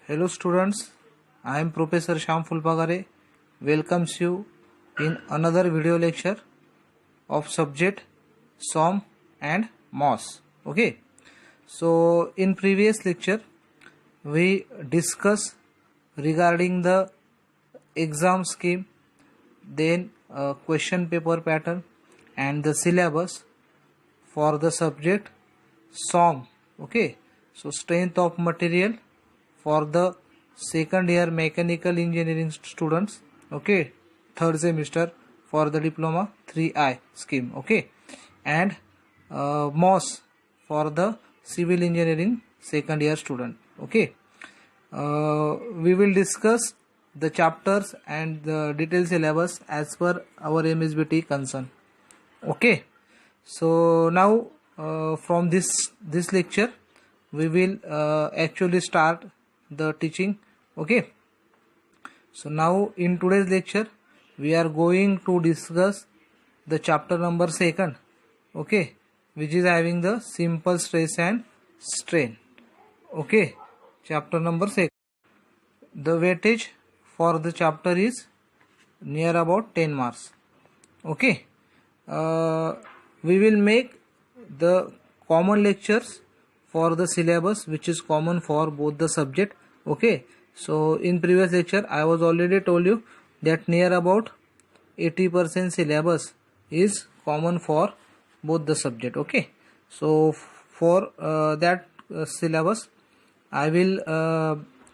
Hello students, I am Professor Shyam Fulpagare. Welcomes you in another video lecture of subject SOM and MOS. Okay, so in previous lecture we discussed regarding the exam scheme, then question paper pattern and the syllabus for the subject SOM. Okay, so strength of material for the second year mechanical engineering students. Okay, third semester for the diploma 3I scheme. Okay, and MOS for the civil engineering second year student. Okay, we will discuss the chapters and the detailed syllabus as per our MSBT concern. Okay, so now from this lecture we will actually start the teaching. Okay, so now in today's lecture we are going to discuss the chapter number 2, okay, which is having the simple stress and strain. Okay, chapter number 2. The weightage for the chapter is near about 10 marks. Okay, we will make the common lectures for the syllabus which is common for both the subject. Okay, so in previous lecture I was already told you that near about 80% syllabus is common for both the subject. Okay, so for that syllabus I will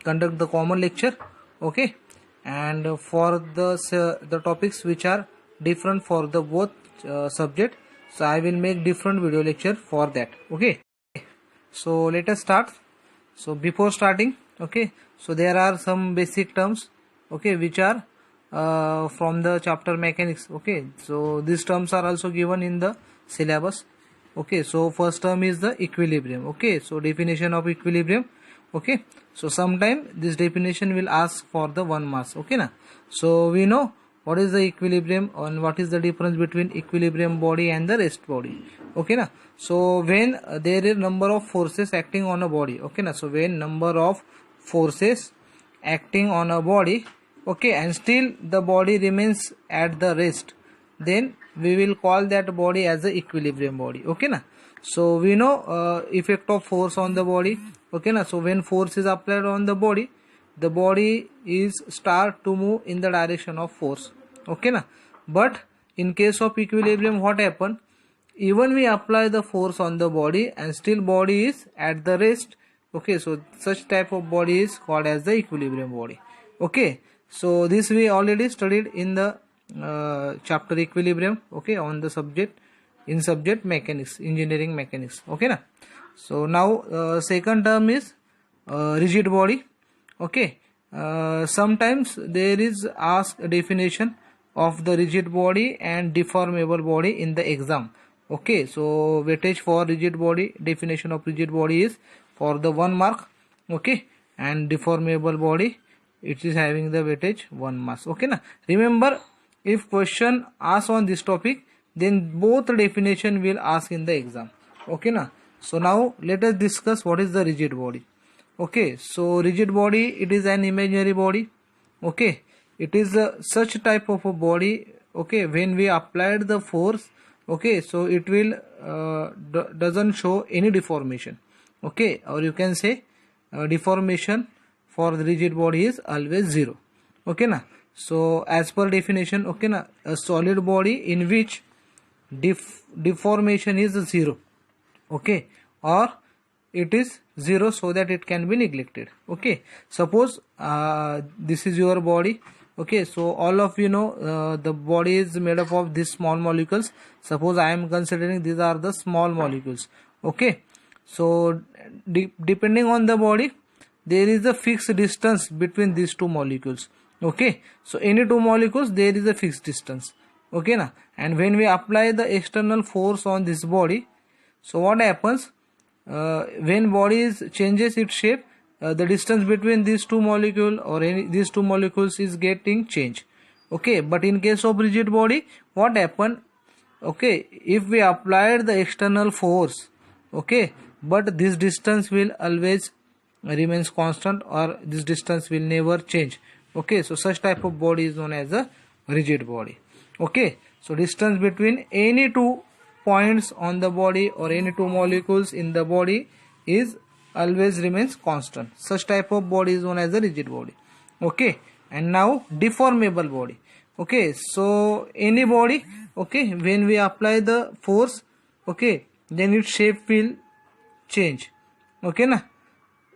conduct the common lecture. Okay, and for the topics which are different for the both subject, so I will make different video lecture for that. Okay, so let us start. So before starting, okay, so there are some basic terms, okay, which are from the chapter mechanics. Okay, so these terms are also given in the syllabus. Okay, so first term is the equilibrium. Okay, so definition of equilibrium. Okay, so sometime this definition will ask for the 1 marks. Okay na, so we know what is the equilibrium and what is the difference between equilibrium body and the rest body. Okay na, so when there is number of forces acting on a body. Okay na, so when number of forces acting on a body, okay, and still the body remains at the rest, then we will call that body as the equilibrium body. Okay na, so we know effect of force on the body. Okay na, so when force is applied on the body is start to move in the direction of force. Okay na, but in case of equilibrium what happen, even we apply the force on the body and still body is at the rest. Okay, so such type of body is called as the equilibrium body. Okay, so this we already studied in the chapter equilibrium. Okay, on the subject in subject mechanics, engineering mechanics. Okay na, so now second term is rigid body. Okay, sometimes there is asked a definition of the rigid body and deformable body in the exam. Okay, so weightage for rigid body, definition of rigid body is for the 1 mark. Okay, and deformable body it is having the weightage 1 mark. Okay na, remember if question asked on this topic, then both definition will ask in the exam. Okay na, so now let us discuss what is the rigid body. Okay, so rigid body, it is an imaginary body. Okay, it is such type of a body. Okay, when we applied the force, okay, so it will doesn't show any deformation. Okay, or you can say deformation for the rigid body is always 0. Okay na, so as per definition, okay na, a solid body in which deformation is 0. Okay, or it is 0 so that it can be neglected. Okay, suppose this is your body. Okay, so all of you know the body is made up of these small molecules. Suppose I am considering these are the small molecules. Okay, so depending on the body there is a fixed distance between these two molecules. Okay, so any two molecules there is a fixed distance. Okay na, and when we apply the external force on this body, so what happens, when body changes its shape, the distance between these two molecules or these two molecules is getting changed. Okay, but in case of rigid body what happen, okay, if we applied the external force, okay, but this distance will always remains constant, or this distance will never change. Okay, so such type of body is known as a rigid body. Okay, so distance between any two points on the body or any two molecules in the body is always remains constant. Such type of body is known as a rigid body. Okay, and now deformable body. Okay, so any body, okay, when we apply the force, okay, then its shape will change. Okay na?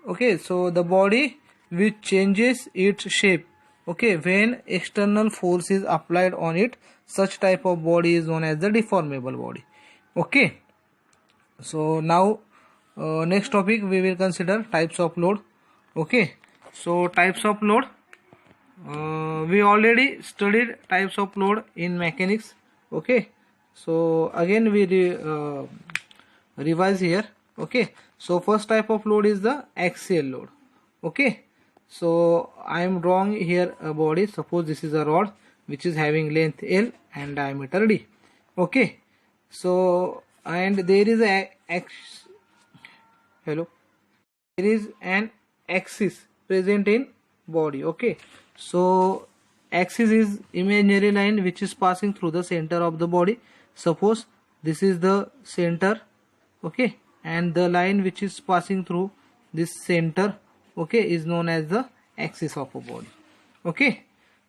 Okay, so the body which changes its shape, okay, when external force is applied on it, such type of body is known as the deformable body. Okay, so now next topic we will consider types of load. Okay, so types of load, we already studied types of load in mechanics. Okay, so again we revise here. Okay, so first type of load is the axial load. Okay, so I am drawing here a body. Suppose this is a rod which is having length L and diameter D. Okay, so and there is there is an axis present in body. Okay, so axis is imaginary line which is passing through the center of the body. Suppose this is the center, okay, and the line which is passing through this center, okay, is known as the axis of a body. Okay,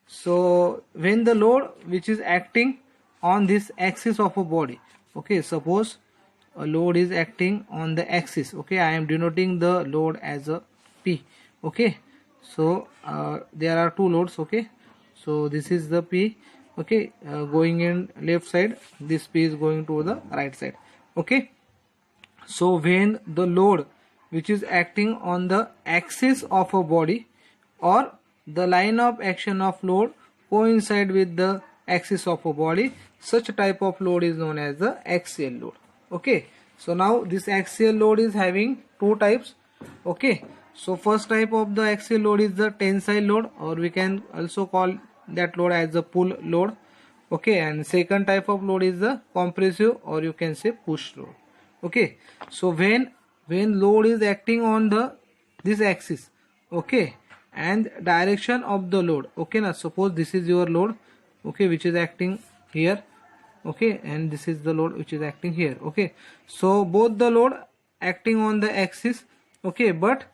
so when the load which is acting on this axis of a body, okay, suppose a load is acting on the axis, okay, I am denoting the load as a P. Okay, so there are two loads. Okay, so this is the P, okay, going in left side, this P is going to the right side. Okay, so when the load which is acting on the axis of a body or the line of action of load coincide with the axis of a body, such type of load is known as the axial load. Okay, so now this axial load is having two types. Okay, so first type of the axial load is the tensile load, or we can also call that load as the pull load. Okay, and second type of load is the compressive, or you can say push load. Okay, so when load is acting on this axis, okay, and direction of the load, okay, now suppose this is your load, okay, which is acting here, okay, and this is the load which is acting here. Okay, so both the load acting on the axis, okay, but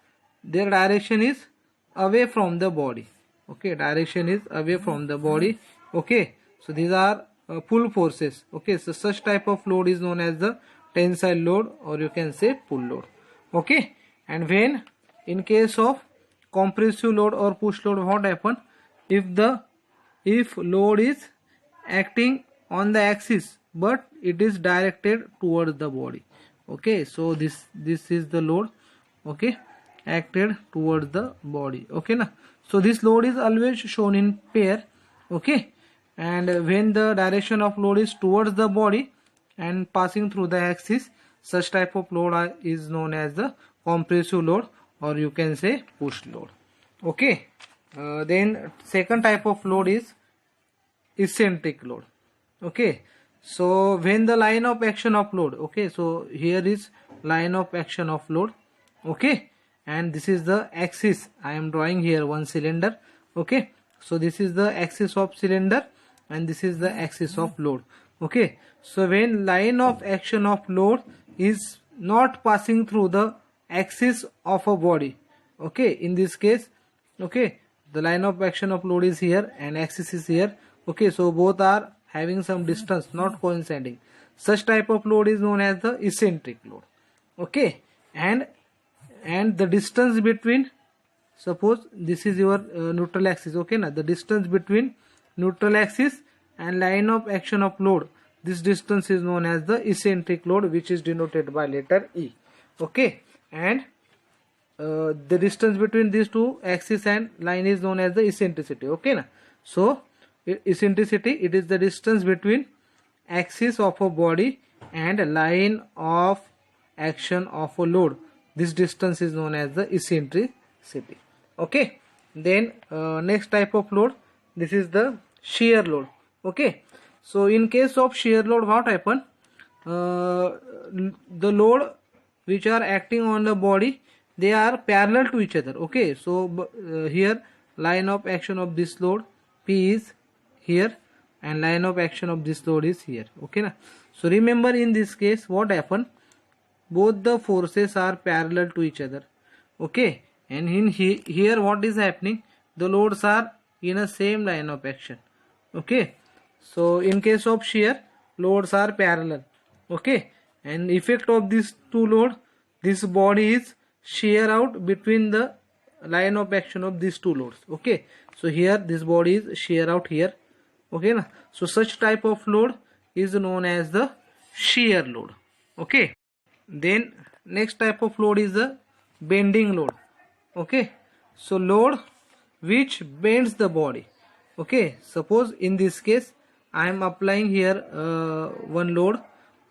their direction is away from the body. Okay, direction is away from the body. Okay, so these are pull forces. Okay, so such type of load is known as the tensile load, or you can say pull load. Okay, and when in case of compressive load or push load, what happen? If load is acting on the axis but it is directed towards the body. Okay, so this is the load, okay, acted towards the body. Okay, na, so this load is always shown in pair. Okay, and when the direction of load is towards the body and passing through the axis, such type of load is known as the compressive load, or you can say push load. Okay, then second type of load is eccentric load. Okay, so when the line of action of load, okay, so here is line of action of load, okay, and this is the axis. I am drawing here one cylinder. Okay, so this is the axis of cylinder and this is the axis of load. Okay, so when line of action of load is not passing through the axis of a body, okay, in this case, okay, the line of action of load is here and axis is here. Okay, so both are having some distance, not coinciding. Such type of load is known as the eccentric load. Okay, and the distance between, suppose this is your neutral axis. Okay, now the distance between neutral axis and line of action of load, this distance is known as the eccentric load, which is denoted by letter E. Okay, and the distance between these two axis and line is known as the eccentricity. Okay, na, so eccentricity, it is the distance between axis of a body and line of action of a load. This distance is known as the eccentricity. Okay, then next type of load, this is the shear load. Okay, so in case of shear load, what happen? The load which are acting on the body they are parallel to each other. Okay, so here line of action of this load P is here and line of action of this load is here. Okay na? So remember, in this case what happened, both the forces are parallel to each other. Okay, and in here what is happening, the loads are in a same line of action. Okay, so in case of shear, loads are parallel. Okay, and effect of these two load, this body is shear out between the line of action of these two loads. Okay, so here this body is shear out here. Okay na? So such type of load is known as the shear load. Okay, then next type of load is the bending load. Okay, so load which bends the body. Okay, suppose in this case I am applying here one load,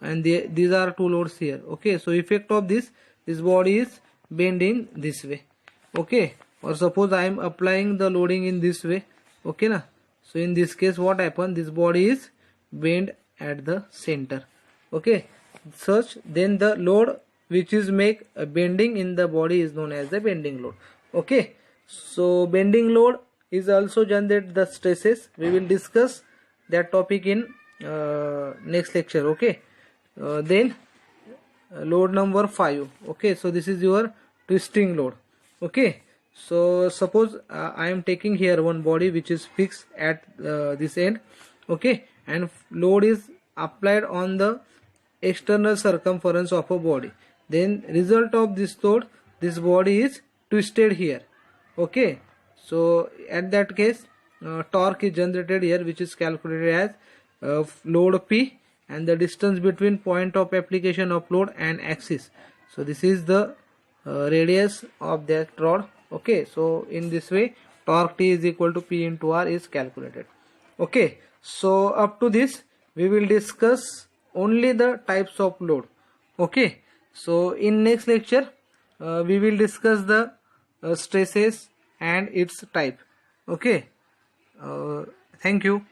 and these are two loads here. Okay, so effect of this body is bending this way. Okay, or suppose I am applying the loading in this way. Okay na? So in this case what happens, this body is bent at the center. Okay, such then the load which is make a bending in the body is known as the bending load. Okay, so bending load is also generate the stresses. We will discuss that topic in next lecture. Okay, then load number 5. Okay, so this is your twisting load. Okay, so suppose I am taking here one body which is fixed at this end. Okay, and load is applied on the external circumference of a body. Then result of this load, this body is twisted here. Okay, so at that case torque is generated here, which is calculated as load P and the distance between point of application of load and axis. So this is the radius of that rod. Okay, so in this way torque T is equal to P into R is calculated. Okay, so up to this we will discuss only the types of load. Okay, so in next lecture we will discuss the stresses and its type. Okay, thank you.